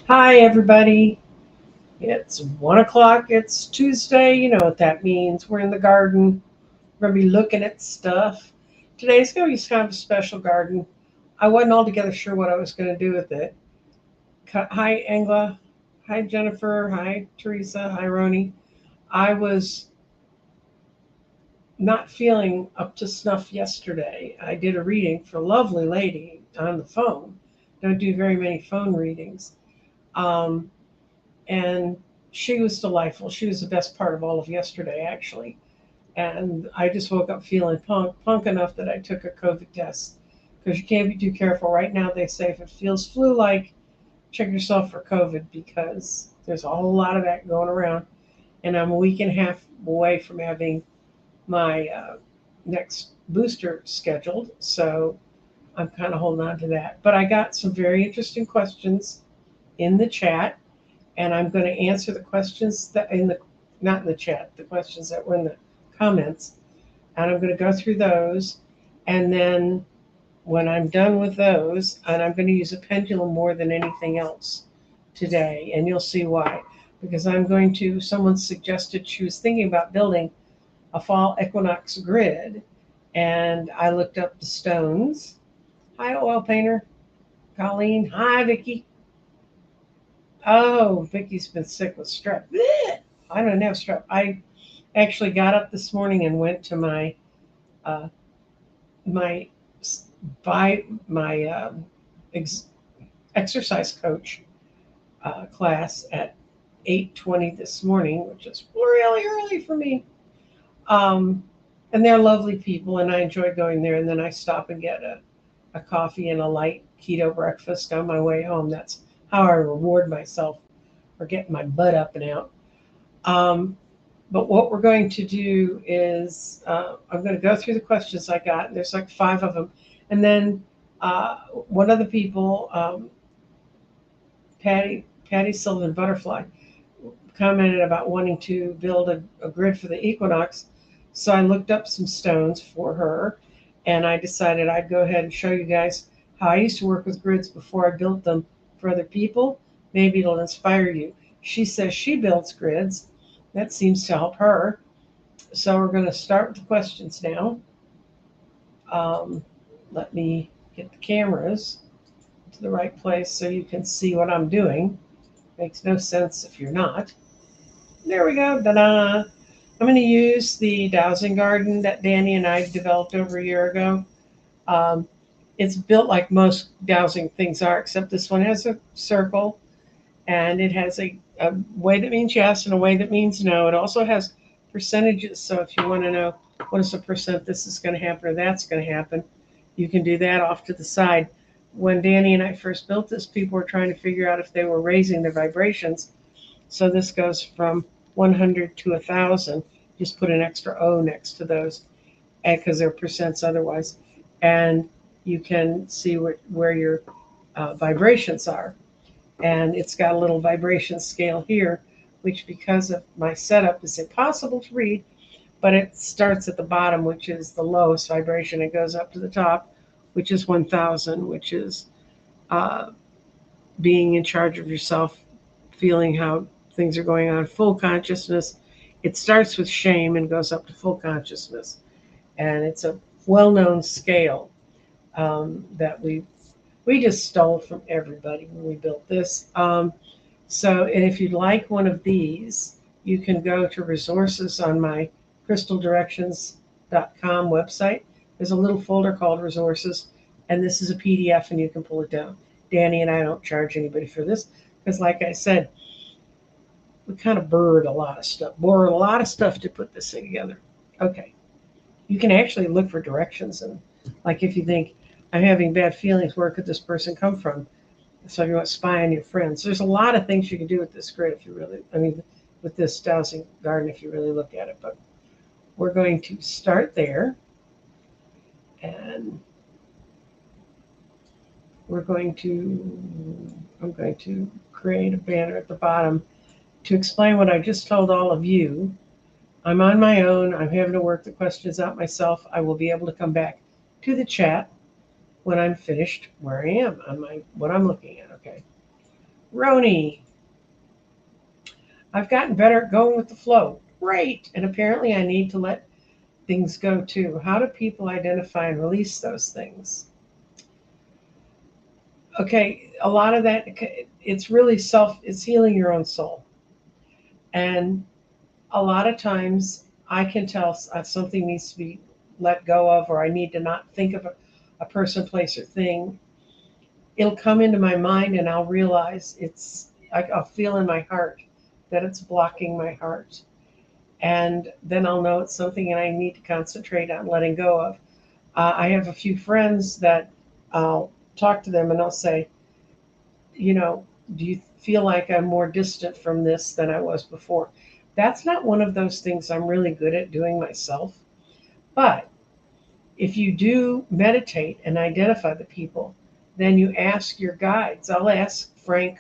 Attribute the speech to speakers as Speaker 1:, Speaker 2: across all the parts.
Speaker 1: Hi, everybody. It's 1 o'clock. It's Tuesday. You know what that means. We're in the garden. We're going to be looking at stuff. Today's going to be kind of a special garden. I wasn't altogether sure what I was going to do with it. Hi, Angela. Hi, Jennifer. Hi, Teresa. Hi, Roni. I was not feeling up to snuff yesterday. I did a reading for a lovely lady on the phone. Don't do very many phone readings. Um, and she was delightful. She was the best part of all of yesterday, actually. And I just woke up feeling punk enough that I took a COVID test because you can't be too careful. Right now, they say if it feels flu-like, check yourself for COVID because there's a whole lot of that going around. And I'm a week and a half away from having my next booster scheduled, so I'm kind of holding on to that. But I got some very interesting questions in the chat, and I'm going to answer the questions that in the not in the chat, the questions that were in the comments, and I'm going to go through those, and then when I'm done with those, and I'm going to use a pendulum more than anything else today, and you'll see why. Because I'm going to, someone suggested she was thinking about building a fall equinox grid, and I looked up the stones. Hi, oil painter. Colleen. Hi, Vicky. Oh, Vicky's been sick with strep. Blech. I don't have strep. I actually got up this morning and went to uh, my by my ex- exercise coach class at 8:20 this morning, which is really early for me. Um, and they're lovely people, and I enjoy going there. And then I stop and get a coffee and a light keto breakfast on my way home. That's how I reward myself for getting my butt up and out. Um, but what we're going to do is I'm going to go through the questions I got. And there's like 5 of them. And then one of the people, Patty Sylvan Butterfly, commented about wanting to build a grid for the equinox. So I looked up some stones for her, and I decided I'd go ahead and show you guys how I used to work with grids before I built them for other people. Maybe it'll inspire you. She says she builds grids. That seems to help her. So we're going to start with the questions now. Um, Let me get the cameras to the right place so you can see what I'm doing. Makes no sense if you're not. There we go. Ta-da! I'm going to use the Dowsing Garden that Danny and I developed over a year ago. Um, it's built like most dowsing things are, except this one has a circle and it has a way that means yes and a way that means no. It also has percentages. So if you want to know what is the percent this is going to happen or that's going to happen, you can do that off to the side. When Danny and I first built this, people were trying to figure out if they were raising their vibrations. So this goes from 100 to 1,000. Just put an extra O next to those because they're percents otherwise. And you can see where your vibrations are. And it's got a little vibration scale here, which because of my setup is impossible to read, but it starts at the bottom, which is the lowest vibration. It goes up to the top, which is 1,000, which is uh, being in charge of yourself, feeling how things are going on, full consciousness. It starts with shame and goes up to full consciousness. And it's a well known scale that we just stole from everybody when we built this. And if you'd like one of these, you can go to resources on my crystaldirections.com website. There's a little folder called resources, and this is a PDF, and you can pull it down. Danny and I don't charge anybody for this because, like I said, we kind of borrowed a lot of stuff to put this thing together. Okay, you can actually look for directions, and like if you think I'm having bad feelings, where could this person come from? So if you want to spy on your friends, there's a lot of things you can do with this grid if you really, I mean, with this Dowsing Garden if you really look at it. But we're going to start there, and I'm going to create a banner at the bottom to explain what I just told all of you. I'm on my own. I'm having to work the questions out myself. I will be able to come back to the chat when I'm finished where I am on my what I'm looking at. Okay. Roni, I've gotten better at going with the flow. Great. And apparently I need to let things go too. How do people identify and release those things? Okay, a lot of that, it's really it's healing your own soul. And a lot of times I can tell something needs to be let go of, or I need to not think of a person, place, or thing. It'll come into my mind and I'll realize I'll feel in my heart that it's blocking my heart. And then I'll know it's something and I need to concentrate on letting go of. I have a few friends that I'll talk to them and I'll say, do you feel like I'm more distant from this than I was before? That's not one of those things I'm really good at doing myself. But if you do meditate and identify the people, then you ask your guides. I'll ask Frank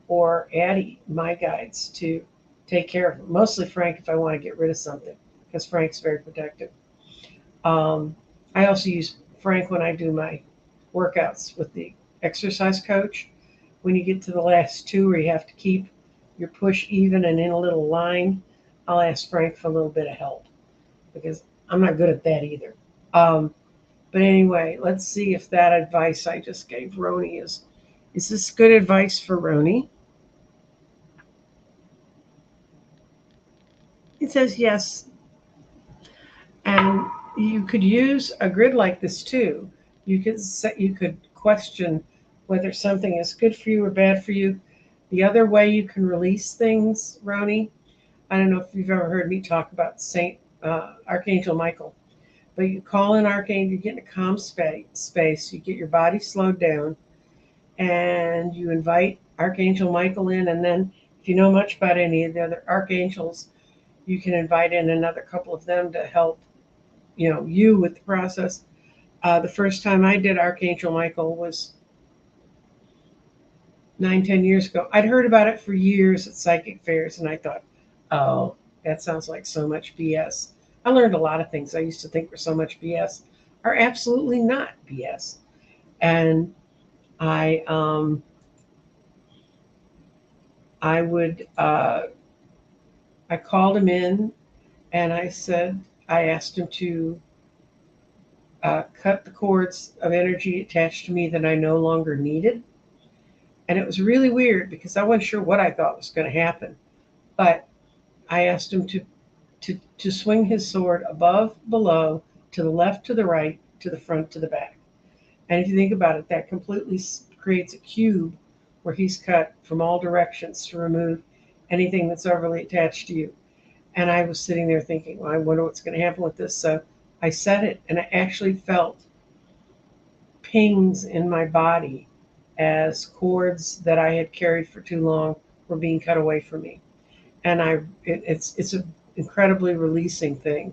Speaker 1: or Addie, my guides, to take care of it. Mostly Frank if I want to get rid of something, because Frank's very protective. I also use Frank when I do my workouts with the exercise coach. When you get to the last two where you have to keep your push even and in a little line, I'll ask Frank for a little bit of help because I'm not good at that either. But anyway, let's see if that advice I just gave Roni is this good advice for Roni? It says yes. And you could use a grid like this too. You could question whether something is good for you or bad for you. The other way you can release things, Roni, I don't know if you've ever heard me talk about Saint Archangel Michael, but you call in Archangel, you get in a calm space, you get your body slowed down, and you invite Archangel Michael in. And then, if you know much about any of the other archangels, you can invite in another couple of them to help, you with the process. The first time I did Archangel Michael was 9, 10 years ago. I'd heard about it for years at psychic fairs, and I thought, oh, that sounds like so much BS. I learned a lot of things I used to think were so much BS are absolutely not BS. And I would I called him in and I asked him to cut the cords of energy attached to me that I no longer needed. And it was really weird because I wasn't sure what I thought was going to happen. But I asked him to swing his sword above, below, to the left, to the right, to the front, to the back. And if you think about it, that completely creates a cube where he's cut from all directions to remove anything that's overly attached to you. And I was sitting there thinking, well, I wonder what's going to happen with this. So I said it, and I actually felt pings in my body as cords that I had carried for too long were being cut away from me. And it's an incredibly releasing thing.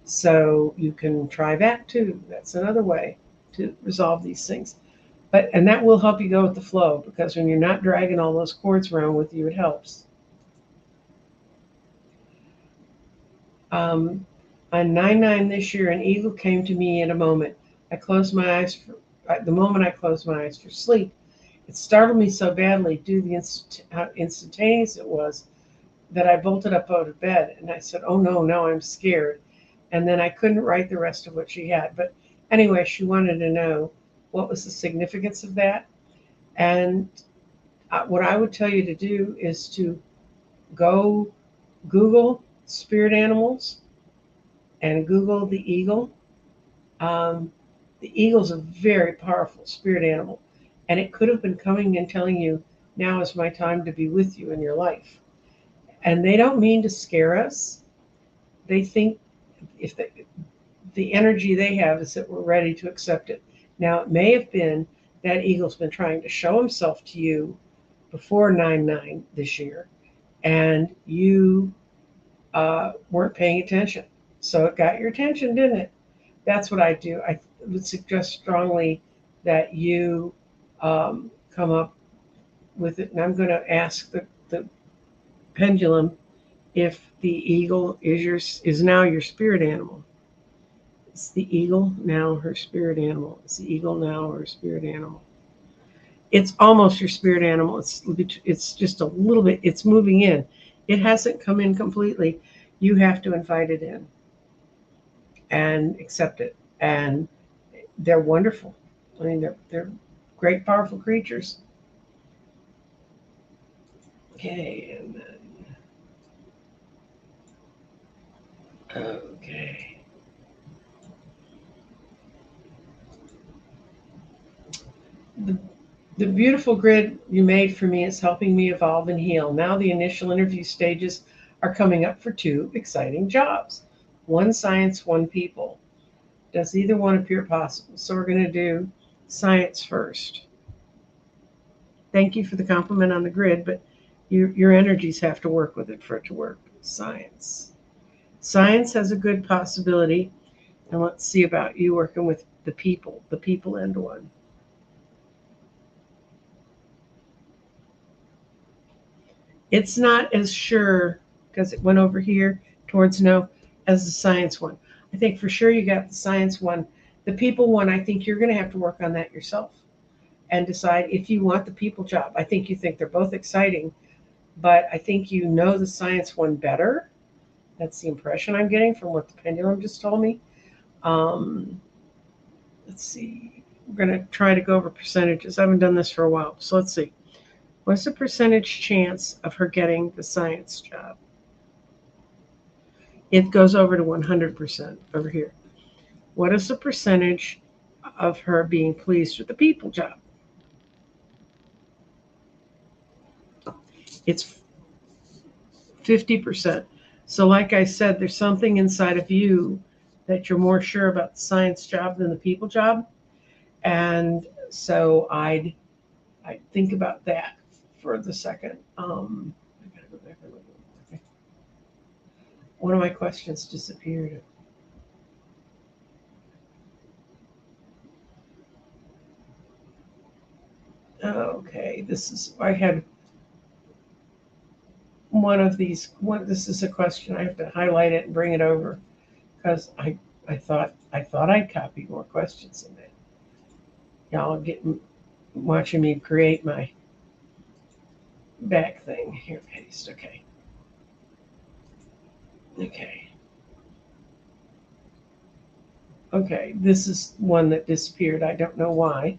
Speaker 1: So you can try that too. That's another way to resolve these things. And that will help you go with the flow, because when you're not dragging all those cords around with you, it helps. On 9/9 this year, an eagle came to me in a moment. The moment I closed my eyes for sleep. It startled me so badly due to how instantaneous it was that I bolted up out of bed and I said, oh no, now I'm scared. And then I couldn't write the rest of what she had. But anyway, she wanted to know what was the significance of that. And what I would tell you to do is to go Google spirit animals and Google the eagle. The eagle's a very powerful spirit animal. And it could have been coming and telling you, now is my time to be with you in your life. And they don't mean to scare us. They think the energy they have is that we're ready to accept it. Now, it may have been that eagle's been trying to show himself to you before 9/9 this year, and you weren't paying attention. So it got your attention, didn't it? That's what I do. I would suggest strongly that you come up with it. And I'm going to ask the pendulum if the eagle is now your spirit animal. Is the eagle now her spirit animal? Is the eagle now her spirit animal? It's almost your spirit animal. It's just a little bit. It's moving in. It hasn't come in completely. You have to invite it in and accept it. And they're wonderful. I mean, they're great, powerful creatures. Okay, and then okay. The, the beautiful grid you made for me is helping me evolve and heal. Now the initial interview stages are coming up for 2 exciting jobs. One science, one people. Does either one appear possible? So we're going to do science first. Thank you for the compliment on the grid, but your energies have to work with it for it to work. Science. Science has a good possibility. And let's see about you working with the people end one. It's not as sure because it went over here towards no as the science one. I think for sure you got the science one. The people one, I think you're going to have to work on that yourself and decide if you want the people job. I think you think they're both exciting, but I think you know the science one better. That's the impression I'm getting from what the pendulum just told me. Let's see. We're going to try to go over percentages. I haven't done this for a while, so let's see. What's the percentage chance of her getting the science job? It goes over to 100% over here. What is the percentage of her being pleased with the people job? It's 50%. So like I said, there's something inside of you that you're more sure about the science job than the people job. And so I'd think about that for the second. I gotta go back and look. Okay. One of my questions disappeared. Okay, I had one of these. This is a question. I have to highlight it and bring it over because I thought I'd copied more questions in that. Y'all get watching me create my back thing here. Paste. Okay. Okay. This is one that disappeared. I don't know why,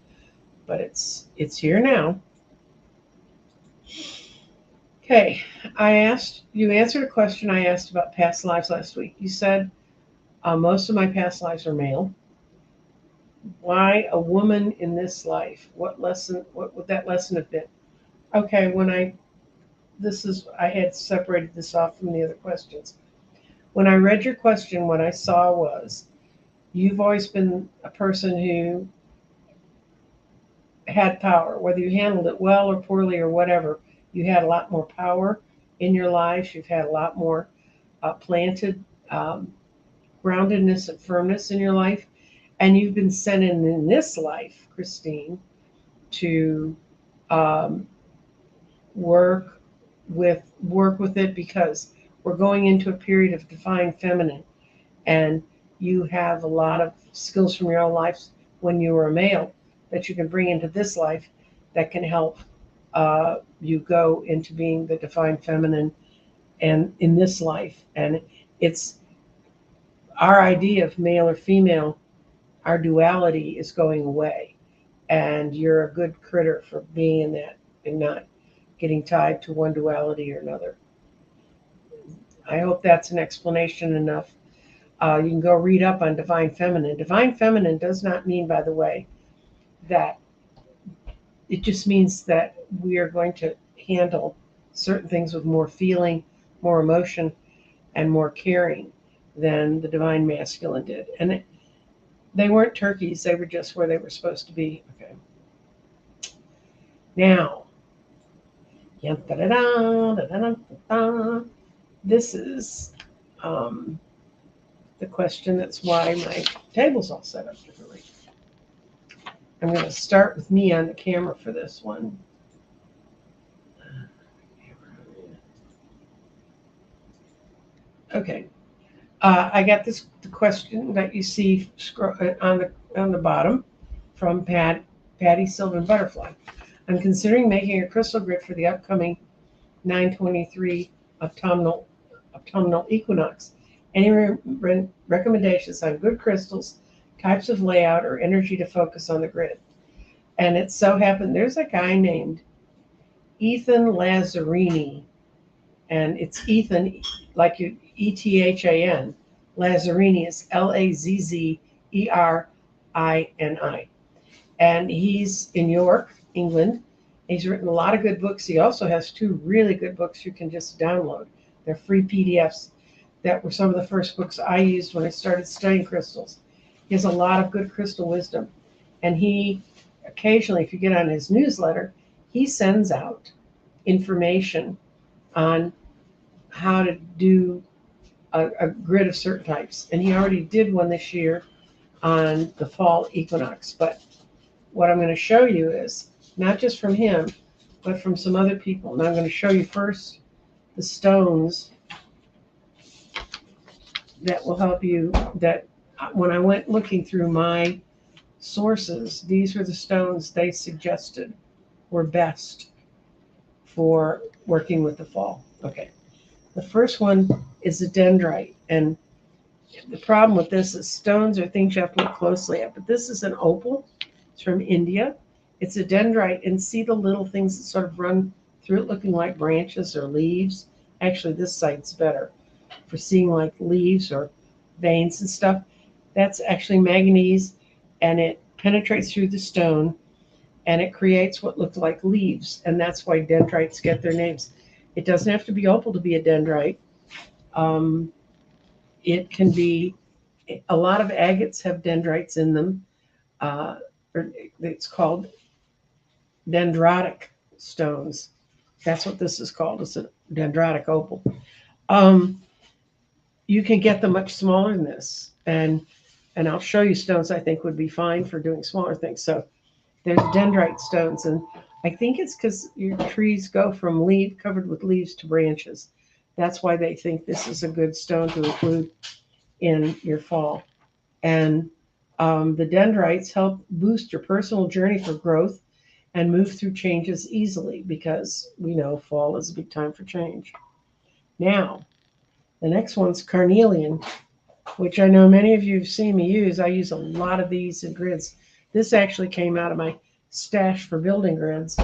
Speaker 1: but it's here now. Okay, you answered a question I asked about past lives last week. You said most of my past lives are male. Why a woman in this life? What would that lesson have been? Okay, I had separated this off from the other questions. When I read your question, what I saw was you've always been a person who had power, whether you handled it well or poorly or whatever. You had a lot more power in your life. You've had a lot more planted groundedness and firmness in your life. And you've been sent in this life, Christine, to work with it because we're going into a period of divine feminine. And you have a lot of skills from your own life when you were a male that you can bring into this life that can help you go into being the divine feminine and in this life. And it's our idea of male or female, our duality is going away. And you're a good critter for being in that and not getting tied to one duality or another. I hope that's an explanation enough. You can go read up on divine feminine. Divine feminine does not mean, by the way, that it just means that we are going to handle certain things with more feeling, more emotion, and more caring than the divine masculine did. And they weren't turkeys, they were just where they were supposed to be. Okay. Now, this is the question. That's why my table's all set up differently. I'm going to start with me on the camera for this one. Okay. I got the question that you see on the bottom from Patty Sylvan Butterfly. I'm considering making a crystal grid for the upcoming 923 autumnal equinox. Any recommendations on good crystals, types of layout, or energy to focus on the grid? And it so happened there's a guy named Ethan Lazzarini, and it's Ethan, like you Ethan. Lazzarini is Lazzerini, and he's in York, England. He's written a lot of good books. He also has 2 really good books you can just download. They're free PDFs. That were some of the first books I used when I started studying crystals. He has a lot of good crystal wisdom, and he occasionally, if you get on his newsletter, he sends out information on how to do a grid of certain types. And he already did one this year on the fall equinox. But what I'm going to show you is not just from him, but from some other people. Now I'm going to show you first the stones that will help you. That when I went looking through my sources, these were the stones they suggested were best for working with the fall. Okay. The first one is a dendrite, and the problem with this is stones are things you have to look closely at, but this is an opal. It's from India. It's a dendrite, and see the little things that sort of run through it looking like branches or leaves? Actually, this side's better for seeing like leaves or veins and stuff. That's actually manganese, and it penetrates through the stone, and it creates what look like leaves, and that's why dendrites get their names. It doesn't have to be opal to be a dendrite. It can be, a lot of agates have dendrites in them. It's called dendritic stones. That's what this is called. It's a dendritic opal. You can get them much smaller than this, and I'll show you stones I think would be fine for doing smaller things. So there's dendrite stones, and I think it's because your trees go from leaf covered with leaves to branches. That's why they think this is a good stone to include in your fall. And the dendrites help boost your personal journey for growth and move through changes easily, because we know fall is a big time for change. Now, the next one's carnelian, which I know many of you have seen me use. I use a lot of these in grids. This actually came out of my stash for building grids.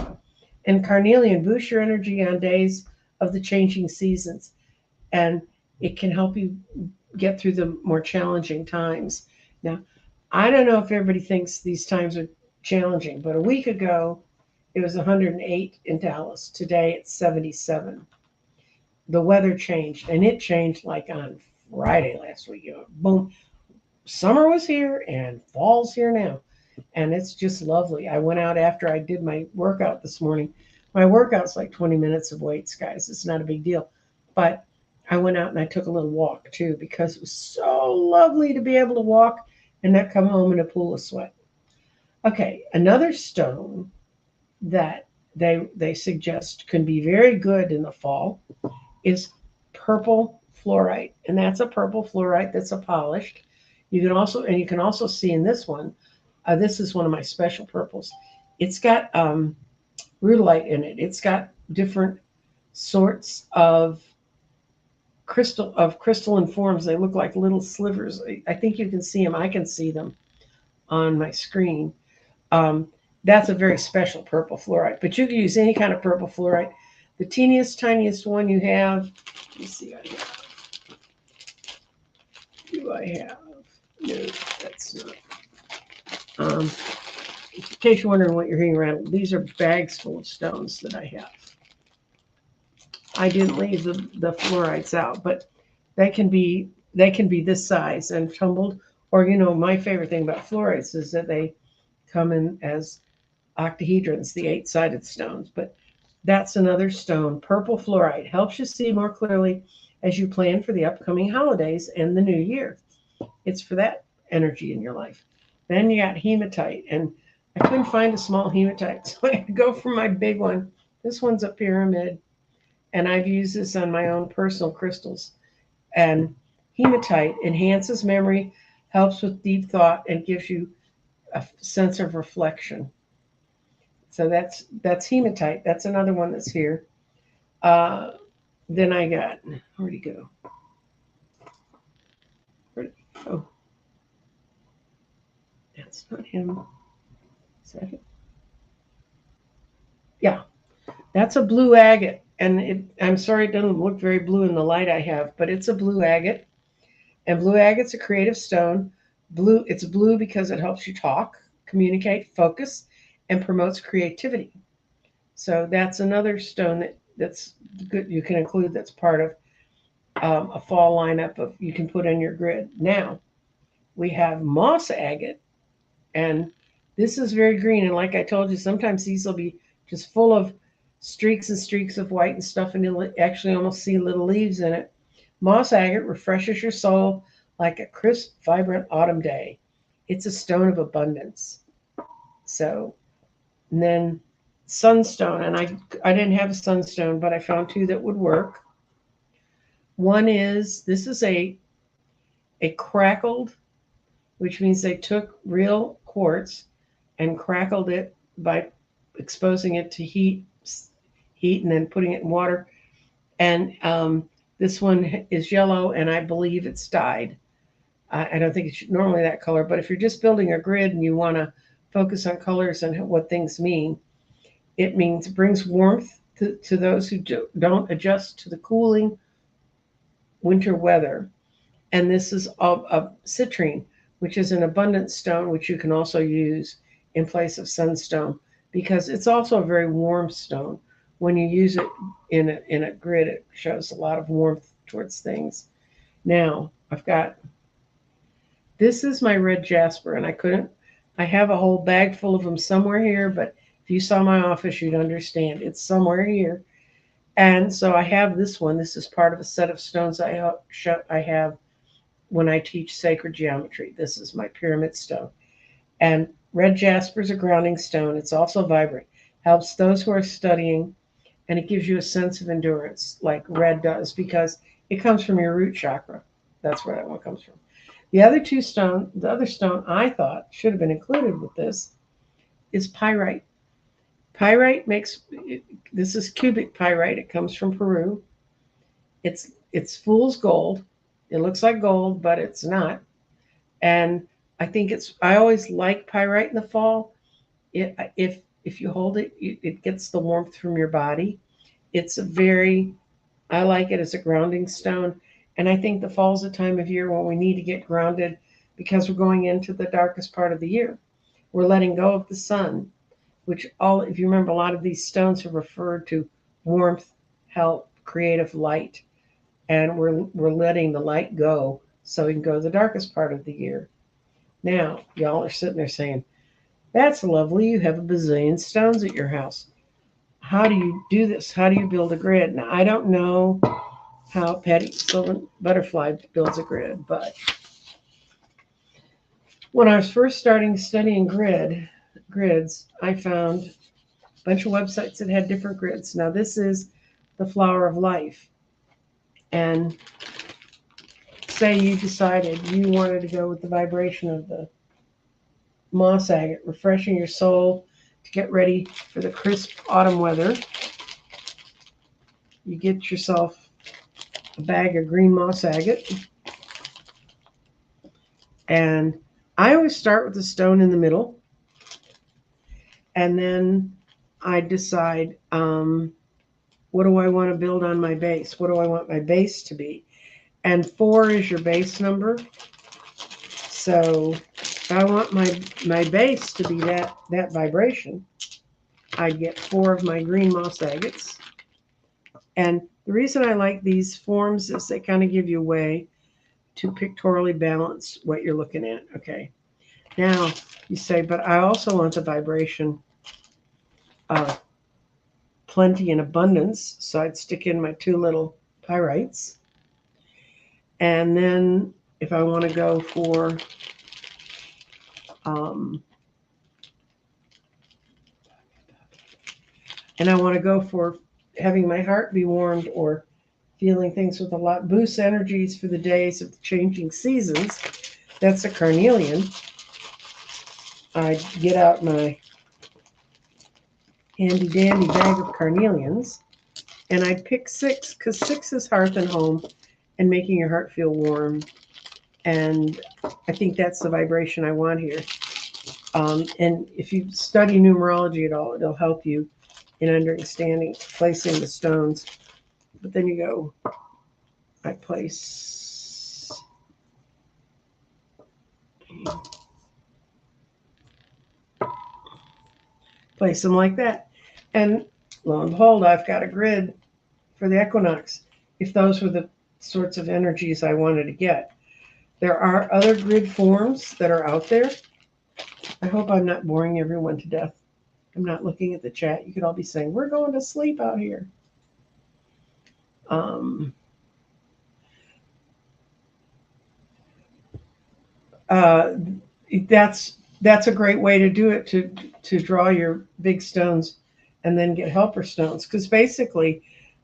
Speaker 1: And carnelian boosts your energy on days of the changing seasons, and it can help you get through the more challenging times. Now, I don't know if everybody thinks these times are challenging, but a week ago it was 108 in Dallas. Today it's 77. The weather changed, and it changed like on Friday last week. Boom, summer was here and fall's here now. And it's just lovely. I went out after I did my workout this morning. My workout's like 20 minutes of weights, guys. It's not a big deal. But I went out and I took a little walk too, because it was so lovely to be able to walk and not come home in a pool of sweat. Okay, another stone that they suggest can be very good in the fall is purple fluorite. And that's a purple fluorite that's a polished. You can also see in this one, this is one of my special purples. It's got rhyolite in it. It's got different sorts of crystalline forms. They look like little slivers. I think you can see them. I can see them on my screen. That's a very special purple fluorite, but you can use any kind of purple fluorite. The teeniest, tiniest one you have, let me see, do I have? No, that's not. In case you're wondering what you're hearing around, these are bags full of stones that I have. I didn't leave the fluorites out, but they can be this size and tumbled. Or, my favorite thing about fluorites is that they come in as octahedrons, the 8-sided stones. But that's another stone. Purple fluorite helps you see more clearly as you plan for the upcoming holidays and the new year. It's for that energy in your life. Then you got hematite, and I couldn't find a small hematite, so I had to go for my big one. This one's a pyramid, and I've used this on my own personal crystals. And hematite enhances memory, helps with deep thought, and gives you a sense of reflection. So that's hematite. That's another one that's here. Then I got, where'd he go? Oh, that's not him. Is that it? Yeah, that's a blue agate. And I'm sorry it doesn't look very blue in the light I have, but it's a blue agate. And blue agate's a creative stone. It's blue because it helps you talk, communicate, focus, and promotes creativity. So that's another stone that's good. You can include that's part of a fall lineup of you can put in your grid. Now we have moss agate, and this is very green. And like I told you, sometimes these will be just full of streaks and streaks of white and stuff, and you'll actually almost see little leaves in it. Moss agate refreshes your soul like a crisp, vibrant autumn day. It's a stone of abundance. So, and then sunstone, and I didn't have a sunstone, but I found two that would work. One is this is a crackled, which means they took real quartz and crackled it by exposing it to heat and then putting it in water. And this one is yellow, and I believe it's dyed. I don't think it's normally that color, but if you're just building a grid and you want to focus on colors and what things mean, it means it brings warmth to those who don't adjust to the cooling winter weather. And this is a citrine, which is an abundant stone, which you can also use in place of sunstone because it's also a very warm stone. When you use it in a grid, it shows a lot of warmth towards things. Now, this is my red jasper, and I have a whole bag full of them somewhere here, but if you saw my office, you'd understand. It's somewhere here. And so I have this one. This is part of a set of stones I have when I teach sacred geometry. This is my pyramid stone. And red jasper is a grounding stone. It's also vibrant, helps those who are studying, and it gives you a sense of endurance like red does because it comes from your root chakra. That's where that one comes from. The other stone I thought should have been included with this is pyrite. Pyrite this is cubic pyrite. It comes from Peru. It's fool's gold. It looks like gold, but it's not. And I always like pyrite in the fall. If you hold it, it gets the warmth from your body. I like it as a grounding stone. And I think the fall's a time of year when we need to get grounded because we're going into the darkest part of the year. We're letting go of the sun, if you remember, a lot of these stones are referred to warmth, health, creative light. And we're letting the light go so we can go to the darkest part of the year. Now, y'all are sitting there saying, that's lovely. You have a bazillion stones at your house. How do you do this? How do you build a grid? Now, I don't know how Patty Sylvan Butterfly builds a grid, but when I was first studying grids, I found a bunch of websites that had different grids. Now, this is the flower of life. And say you decided you wanted to go with the vibration of the moss agate, refreshing your soul to get ready for the crisp autumn weather. You get yourself a bag of green moss agate. And I always start with the stone in the middle. And then I decide, what do I want to build on my base? What do I want my base to be? And 4 is your base number. So if I want my base to be that vibration, I'd get 4 of my green moss agates. And the reason I like these forms is they kind of give you a way to pictorially balance what you're looking at. Okay. Now you say, but I also want the vibration of plenty and abundance. So I'd stick in my 2 little pyrites. And then if I want to go for and I want to go for having my heart be warmed or feeling things with a lot boost energies for the days of the changing seasons, that's a carnelian. I get out my handy dandy bag of carnelians. And I picked 6 because 6 is hearth and home and making your heart feel warm. And I think that's the vibration I want here. And if you study numerology at all, it'll help you in understanding placing the stones. But then you go, I place them like that. And lo and behold, I've got a grid for the equinox, if those were the sorts of energies I wanted to get. There are other grid forms that are out there. I hope I'm not boring everyone to death. I'm not looking at the chat. You could all be saying, we're going to sleep out here. That's a great way to do it, to draw your big stones and then get helper stones, because basically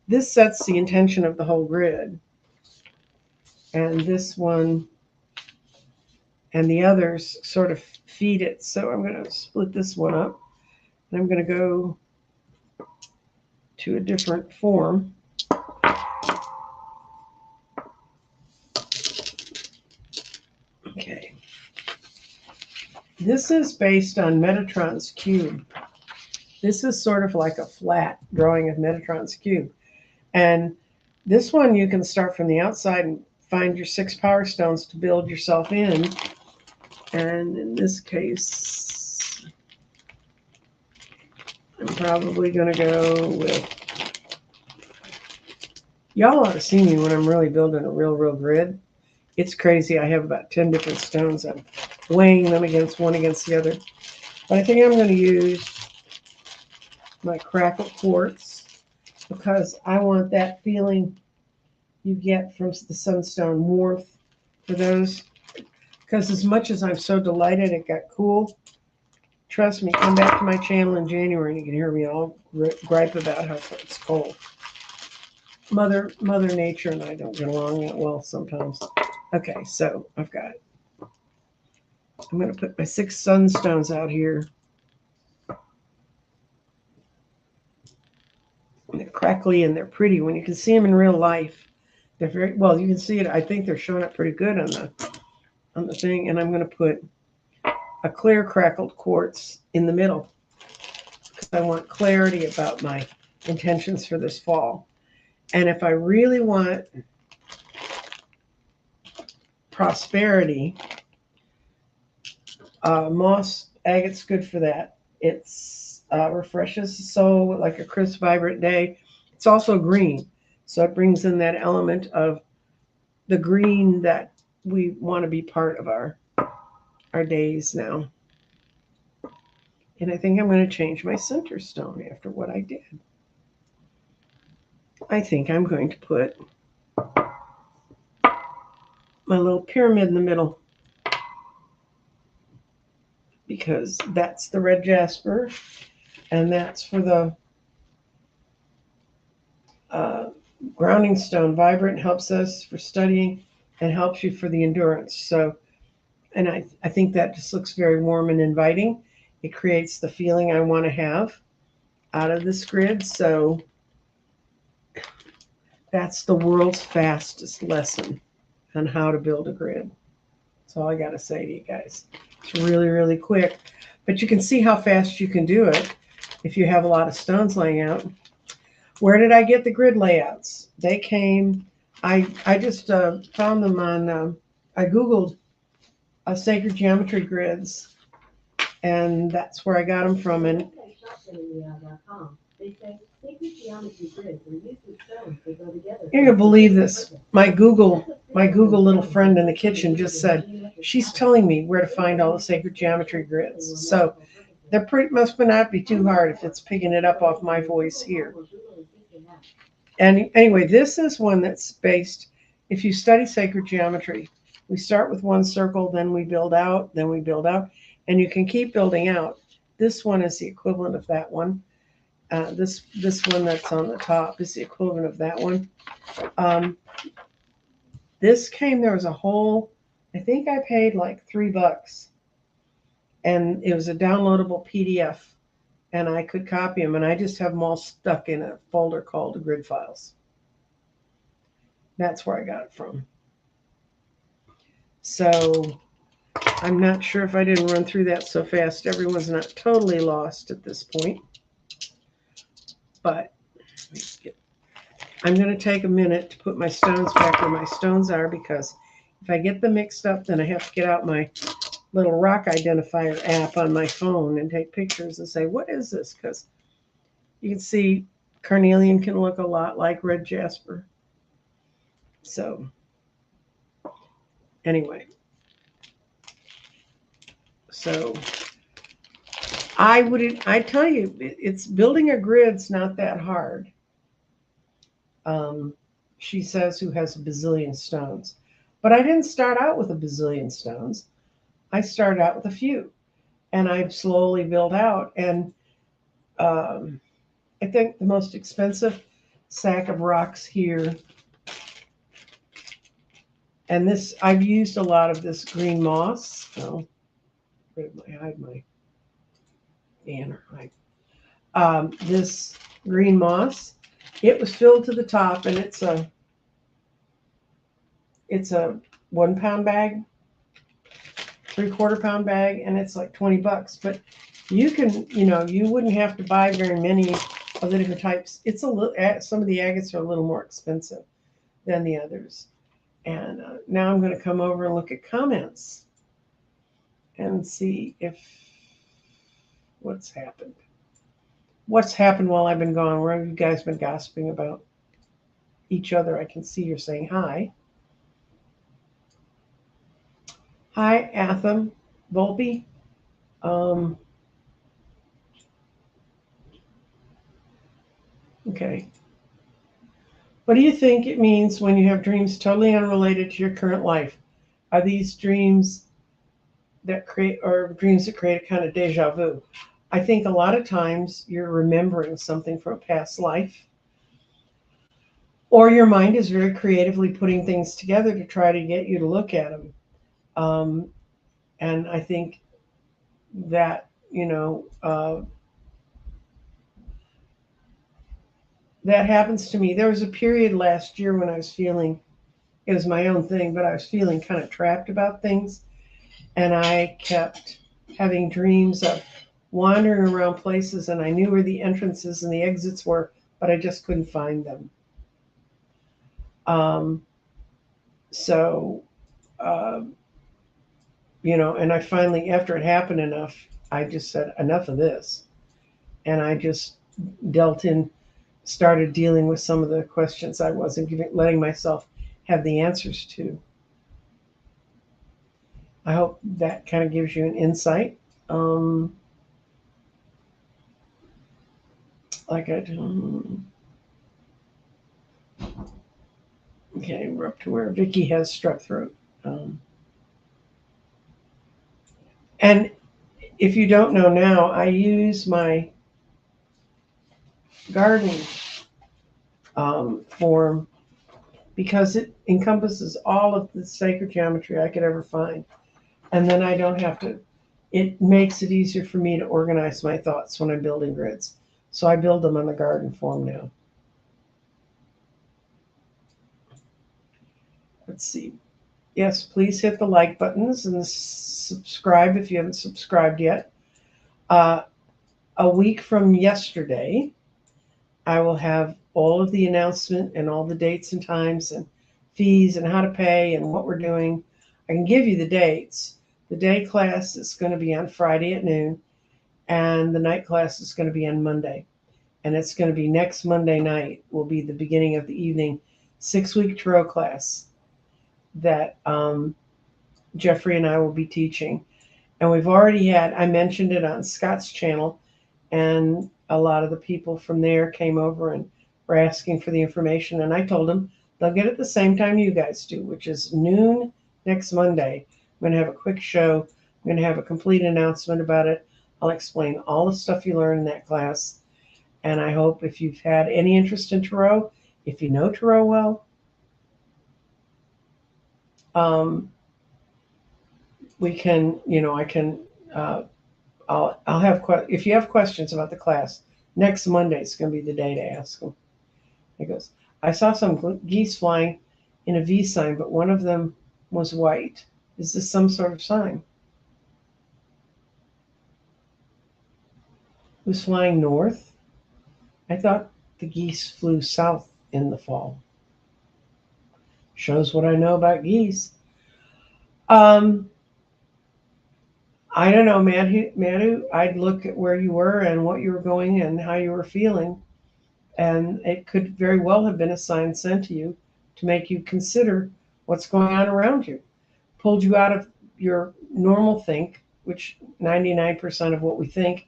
Speaker 1: this sets the intention of the whole grid, and this one and the others sort of feed it. So I'm going to split this one up, and I'm going to go to a different form. Okay. This is based on Metatrons Cube. This is sort of like a flat drawing of Metatrons Cube. And this one you can start from the outside and find your 6 power stones to build yourself in. And in this case, I'm probably going to go with, y'all ought to see me when I'm really building a real grid. It's crazy. I have about 10 different stones. I'm weighing them one against the other. But I think I'm going to use my crackled quartz, because I want that feeling you get from the sunstone warmth for those. Because as much as I'm so delighted it got cool, trust me, come back to my channel in January and you can hear me all gripe about how it's cold. Mother Nature and I don't get along that well sometimes. Okay, so I'm going to put my 6 sunstones out here. And they're crackly and they're pretty. When you can see them in real life, they're very, well, you can see it. I think they're showing up pretty good on the thing. And I'm going to put a clear crackled quartz in the middle, because I want clarity about my intentions for this fall. And if I really want prosperity, moss agate's good for that. It's refreshes the soul like a crisp, vibrant day. It's also green, so it brings in that element of the green that we want to be part of our days now. And I think I'm going to change my center stone after what I did. I think I'm going to put my little pyramid in the middle, because that's the red jasper, and that's for the grounding stone. Vibrant helps us for studying and helps you for the endurance. So, and I think that just looks very warm and inviting. It creates the feeling I want to have out of this grid. So that's the world's fastest lesson on how to build a grid. That's all I got to say to you guys. It's really quick, but you can see how fast you can do it if you have a lot of stones laying out. Where did I get the grid layouts? They came, I just found them on, I Googled sacred geometry grids, and that's where I got them from. And you're gonna believe this. My Google little friend in the kitchen just said she's telling me where to find all the sacred geometry grids. So they're must not be too hard if it's picking it up off my voice here. And anyway, this is one that's based, if you study sacred geometry, we start with one circle, then we build out, and you can keep building out. This one is the equivalent of that one. This one that's on the top is the equivalent of that one. There was a whole, I think I paid like $3, and it was a downloadable PDF, and I could copy them, and I just have them all stuck in a folder called Grid Files. That's where I got it from. So I'm not sure if I didn't run through that so fast. Everyone's not totally lost at this point. But I'm going to take a minute to put my stones back where my stones are, because if I get them mixed up, then I have to get out my little rock identifier app on my phone and take pictures and say, what is this? Because you can see carnelian can look a lot like red jasper. So anyway, so I tell you, it's building a grid's not that hard. She says, who has a bazillion stones. But I didn't start out with a bazillion stones. I started out with a few, and I've slowly built out. And I think the most expensive sack of rocks here, and this, I've used a lot of this green moss. Oh, where did I hide my banner? This green moss, it was filled to the top, and it's a 1 pound bag, 3/4 pound bag, and it's like $20. But you can, you wouldn't have to buy very many of the different types. It's a little, some of the agates are a little more expensive than the others. And now I'm going to come over and look at comments and see what's happened. What's happened while I've been gone? Where have you guys been gossiping about each other? I can see you're saying hi. Hi, Atham, Volpe. Okay. What do you think it means when you have dreams totally unrelated to your current life? Are these dreams that create, or dreams that create a kind of deja vu? I think a lot of times you're remembering something from a past life, or your mind is very creatively putting things together to try to get you to look at them. And I think that, that happens to me. There was a period last year when I was feeling, it was my own thing, but I was feeling kind of trapped about things. And I kept having dreams of wandering around places, and I knew where the entrances and the exits were, but I just couldn't find them. So, and I finally, after it happened enough, I just said, enough of this. And I just started dealing with some of the questions I wasn't letting myself have the answers to. I hope that kind of gives you an insight. Okay, we're up to where Vicky has strep throat. And if you don't know now, I use my garden form because it encompasses all of the sacred geometry I could ever find. And then I don't have to, it makes it easier for me to organize my thoughts when I'm building grids. So I build them on the garden form now. Let's see. Yes, please hit the like buttons and subscribe if you haven't subscribed yet. A week from yesterday, I will have all of the announcement and all the dates and times and fees and how to pay and what we're doing. I can give you the dates. The day class is going to be on Friday at noon, and the night class is going to be on Monday. And it's going to be next Monday night will be the beginning of the evening 6-week tarot class that Jeffrey and I will be teaching. And we've already had, I mentioned it on Scott's channel, and a lot of the people from there came over and were asking for the information. And I told them they'll get it the same time you guys do, which is noon next Monday. I'm going to have a quick show. I'm going to have a complete announcement about it. I'll explain all the stuff you learn in that class. And I hope if you've had any interest in tarot, if you know tarot well, we can, I can I'll have if you have questions about the class, next Monday is going to be the day to ask them. He goes, I saw some geese flying in a V sign, but one of them was white. Is this some sort of sign? It was flying north. I thought the geese flew south in the fall. Shows what I know about geese. Um, I don't know, Madu. I'd look at where you were and what you were going and how you were feeling, and it could very well have been a sign sent to you to make you consider what's going on around you. Pulled you out of your normal think, which 99% of what we think,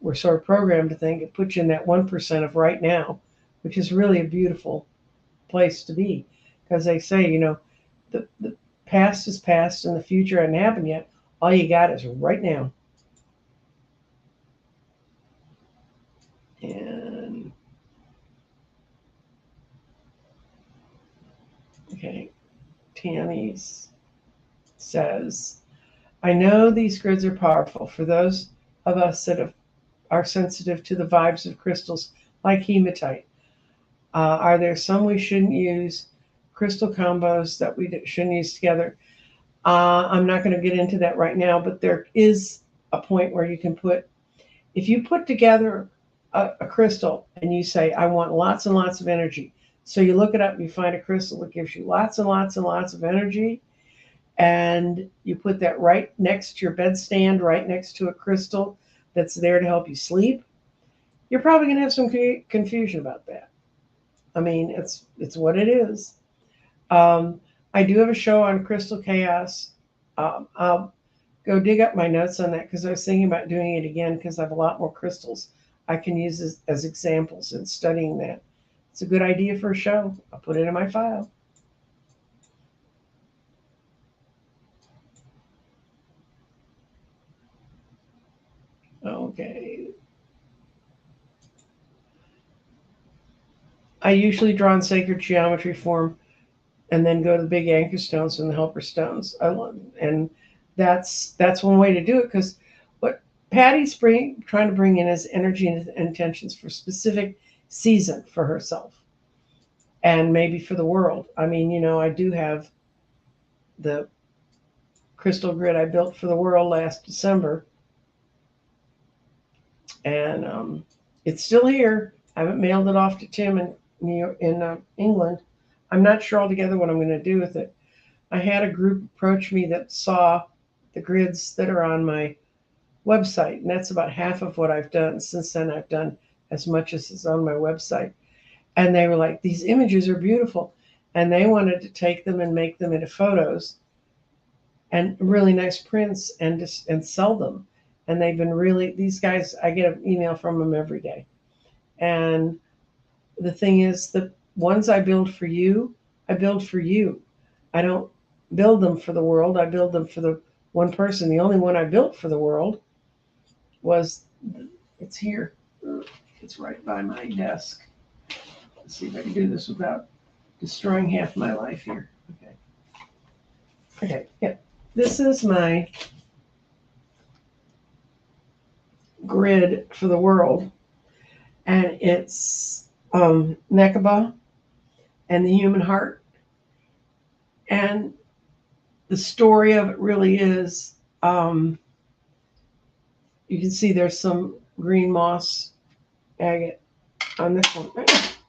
Speaker 1: we're sort of programmed to think. It puts you in that 1% of right now, which is really a beautiful place to be. Because they say, the past is past and the future hasn't happened yet. All you got is right now. And okay, Tammy's says, I know these grids are powerful for those of us that are sensitive to the vibes of crystals like hematite. Are there some we shouldn't use? Crystal combos that we shouldn't use together? I'm not going to get into that right now, but there is a point where you can if you put together a crystal and you say, I want lots and lots of energy. So you look it up and you find a crystal that gives you lots and lots and lots of energy. And you put that right next to your bedstand, right next to a crystal that's there to help you sleep. You're probably going to have some confusion about that. I mean, it's what it is. I do have a show on crystal chaos. I'll go dig up my notes on that because I was thinking about doing it again because I have a lot more crystals I can use as examples in studying that. It's a good idea for a show. I'll put it in my file. Okay. I usually draw in sacred geometry form and then go to the big anchor stones and the helper stones. And that's one way to do it because what Patty's trying to bring in is energy and intentions for a specific season for herself and maybe for the world. I mean, I do have the crystal grid I built for the world last December, and it's still here. I haven't mailed it off to Tim in England. I'm not sure altogether what I'm going to do with it. I had a group approach me that saw the grids that are on my website, and that's about half of what I've done. Since then, I've done as much as is on my website. And they were like, these images are beautiful. And they wanted to take them and make them into photos and really nice prints and sell them. And they've been these guys, I get an email from them every day. And the thing is, the ones I build for you, I build for you. I don't build them for the world. I build them for the one person. The only one I built for the world it's here. It's right by my desk. Let's see if I can do this without destroying half my life here. Okay. Yeah. This is my grid for the world. And it's Nekaba and the human heart. And the story of it really is, you can see there's some green moss agate on this one.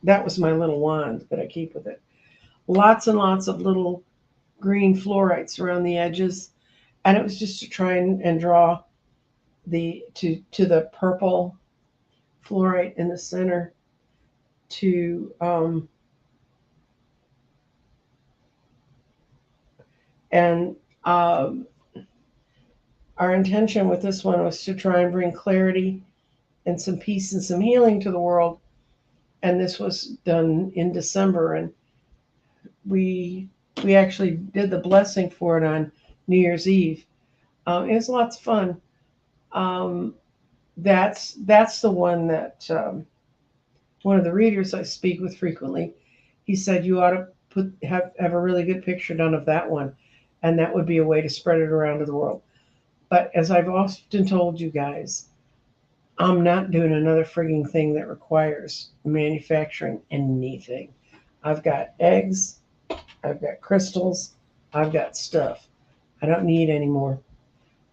Speaker 1: That was my little wand that I keep with it. Lots and lots of little green florites around the edges. And it was just to try and draw to the purple fluorite in the center our intention with this one was to try and bring clarity and some peace and some healing to the world. And this was done in December, and we actually did the blessing for it on New Year's Eve. It was lots of fun. That's the one that one of the readers I speak with frequently, he said you ought to have a really good picture done of that one, and that would be a way to spread it around to the world. But as I've often told you guys, I'm not doing another frigging thing that requires manufacturing anything. I've got eggs, I've got crystals, I've got stuff. I don't need any more.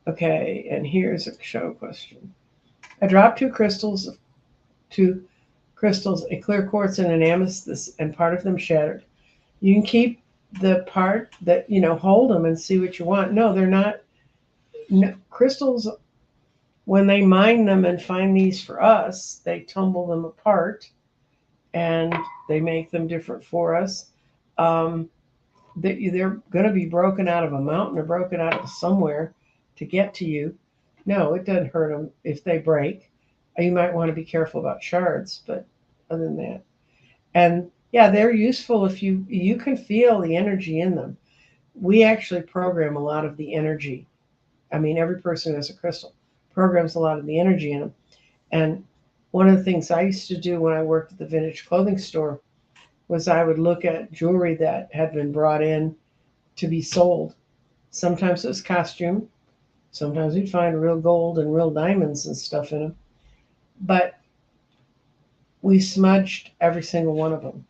Speaker 1: Okay, and here's a show question. I dropped two crystals, a clear quartz and an amethyst, and part of them shattered. You can keep the part that, hold them and see what you want. No, they're not. No, crystals, when they mine them and find these for us, they tumble them apart and they make them different for us. Um, they're going to be broken out of a mountain or broken out of somewhere to get to you. No, it doesn't hurt them if they break. You might want to be careful about shards, but other than that, and yeah, they're useful if you can feel the energy in them. We actually program a lot of the energy. I mean, every person who has a crystal programs a lot of the energy in them. And one of the things I used to do when I worked at the vintage clothing store was I would look at jewelry that had been brought in to be sold. Sometimes it was costume. Sometimes we'd find real gold and real diamonds and stuff in them. But we smudged every single one of them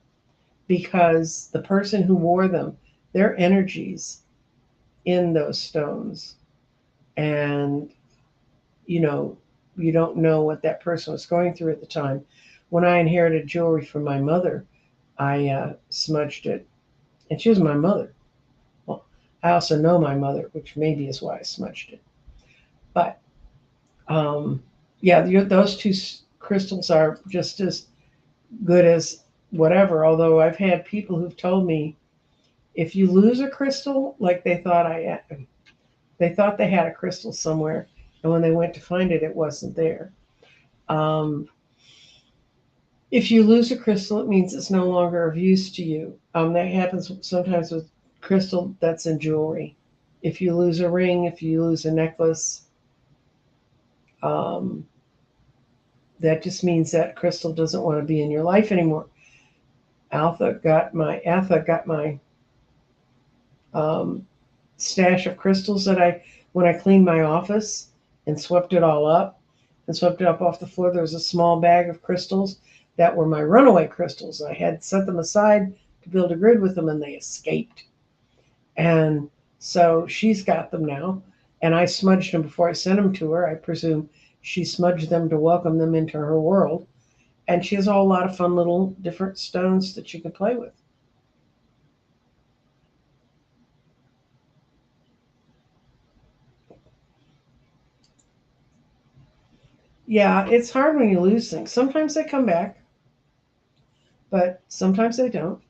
Speaker 1: because the person who wore them, their energies in those stones. And, you know, you don't know what that person was going through at the time. When I inherited jewelry from my mother, I smudged it. And she was my mother. Well, I also know my mother, which maybe is why I smudged it. But um, yeah, those two crystals are just as good as whatever. Although I've had people who've told me if you lose a crystal, like they thought they had a crystal somewhere, and when they went to find it, it wasn't there. Um, if you lose a crystal, it means it's no longer of use to you. That happens sometimes with crystal that's in jewelry. If you lose a ring, if you lose a necklace, um, that just means that crystal doesn't want to be in your life anymore. Atha got my um, stash of crystals that when I cleaned my office and swept it all up and swept it up off the floor. There was a small bag of crystals that were my runaway crystals. I had set them aside to build a grid with them, and they escaped. And so she's got them now, and I smudged them before I sent them to her. I presume she smudged them to welcome them into her world. And she has a whole lot of fun little different stones that she can play with. Yeah, it's hard when you lose things. Sometimes they come back, but sometimes they don't.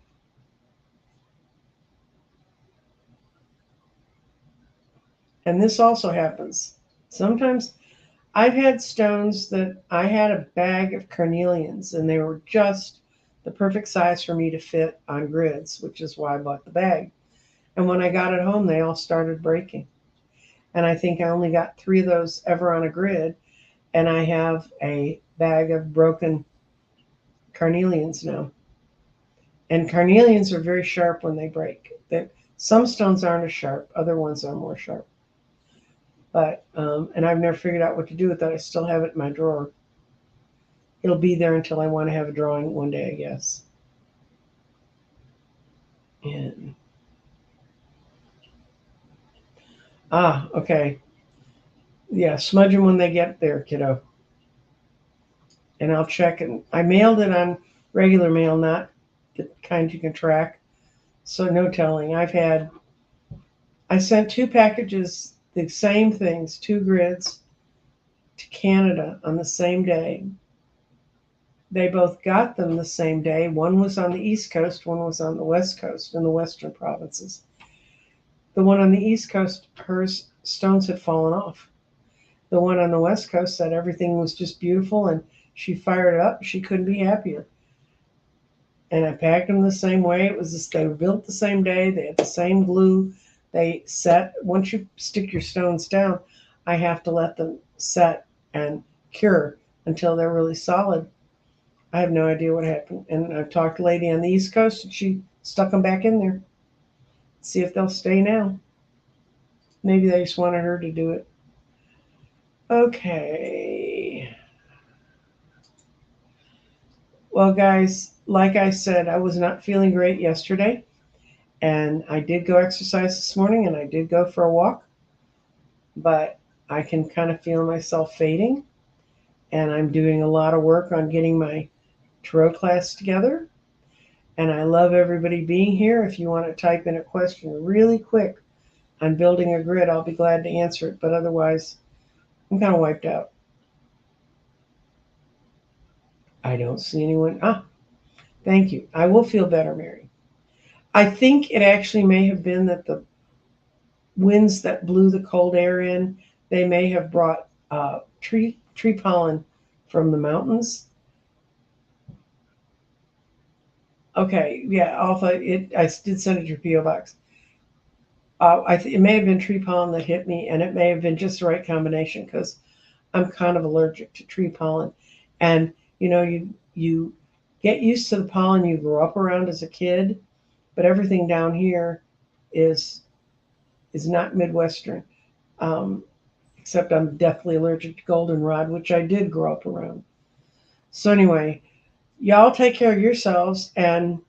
Speaker 1: And this also happens. Sometimes I've had stones that I had a bag of carnelians and they were just the perfect size for me to fit on grids, which is why I bought the bag. And when I got it home, they all started breaking. And I think I only got 3 of those ever on a grid. And I have a bag of broken carnelians now. And carnelians are very sharp when they break. Some stones aren't as sharp, other ones are more sharp. But and I've never figured out what to do with that. I still have it in my drawer. It'll be there until I want to have a drawing one day, I guess. And okay. Yeah, smudge them when they get there, kiddo. And I'll check. And I mailed it on regular mail, not the kind you can track. So no telling. I sent 2 packages, the same things, 2 grids to Canada on the same day. They both got them the same day. One was on the East Coast, one was on the West Coast in the Western provinces. The one on the East Coast, her stones had fallen off. The one on the West Coast said everything was just beautiful and she fired it up. She couldn't be happier. And I packed them the same way. They were built the same day. They had the same glue. They set, once you stick your stones down, I have to let them set and cure until they're really solid. I have no idea what happened. And I've talked to a lady on the East Coast and she stuck them back in there. See if they'll stay now. Maybe they just wanted her to do it. Okay. Well, guys, like I said, I was not feeling great yesterday, and I did go exercise this morning and I did go for a walk, but I can kind of feel myself fading, and I'm doing a lot of work on getting my tarot class together. And I love everybody being here. If you want to type in a question really quick on building a grid, I'll be glad to answer it. But otherwise, I'm kind of wiped out. I don't see anyone. Ah, thank you. I will feel better, Mary. I think it actually may have been that the winds that blew the cold air in, they may have brought tree pollen from the mountains. Okay, yeah, I did send it to your PO box. It may have been tree pollen that hit me, and it may have been just the right combination because I'm kind of allergic to tree pollen. And you get used to the pollen you grew up around as a kid, but everything down here is not Midwestern. Um, Except I'm deathly allergic to goldenrod, which I did grow up around. So anyway, y'all take care of yourselves, and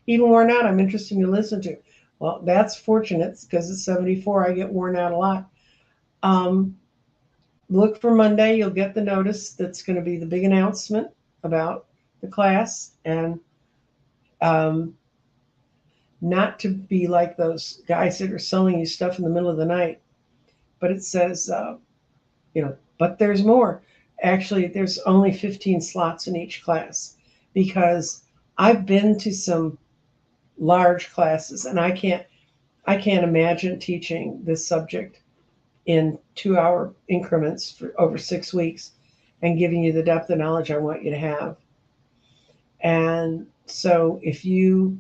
Speaker 1: even worn out, I'm interesting to listen to. Well, that's fortunate because at 74, I get worn out a lot. Um, Look for Monday. You'll get the notice. That's going to be the big announcement about the class, and um, not to be like those guys that are selling you stuff in the middle of the night. But it says, but there's more. Actually, there's only 15 slots in each class because I've been to some large classes, and I can't imagine teaching this subject in 2-hour increments for over 6 weeks and giving you the depth of knowledge I want you to have. And so if you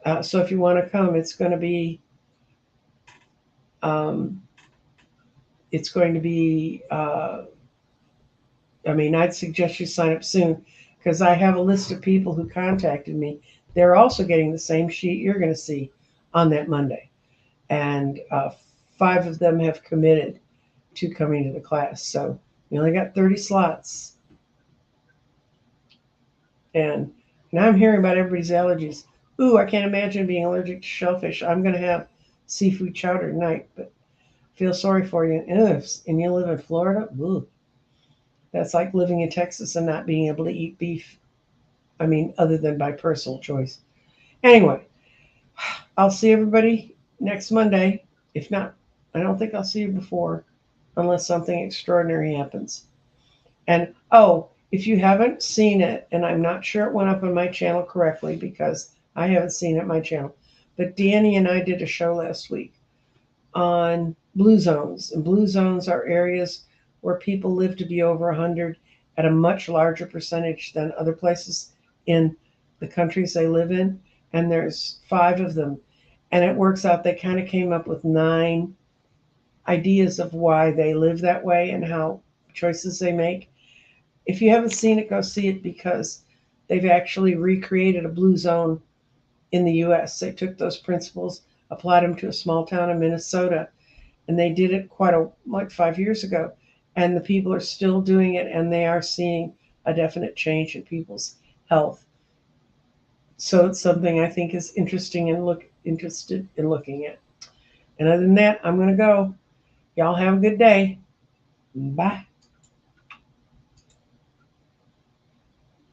Speaker 1: want to come, it's going to be um, I'd suggest you sign up soon because I have a list of people who contacted me. They're also getting the same sheet you're going to see on that Monday. And 5 of them have committed to coming to the class. So we only got 30 slots. And now I'm hearing about everybody's allergies. Ooh, I can't imagine being allergic to shellfish. I'm going to have seafood chowder tonight, but feel sorry for you. And you live in Florida? Ooh. That's like living in Texas and not being able to eat beef. I mean, other than by personal choice. Anyway, I'll see everybody next Monday. If not, I don't think I'll see you before unless something extraordinary happens. And if you haven't seen it, and I'm not sure it went up on my channel correctly because I haven't seen it on my channel, but Danny and I did a show last week on blue zones. And blue zones are areas where people live to be over 100 at a much larger percentage than other places in the countries they live in. And there's 5 of them. And it works out, they kind of came up with 9 ideas of why they live that way and how choices they make. If you haven't seen it, go see it because they've actually recreated a blue zone in the US. They took those principles, applied them to a small town in Minnesota, and they did it like 5 years ago. And the people are still doing it, and they are seeing a definite change in people's health. So it's something I think is interested in looking at. And other than that, I'm going to go. Y'all have a good day. Bye.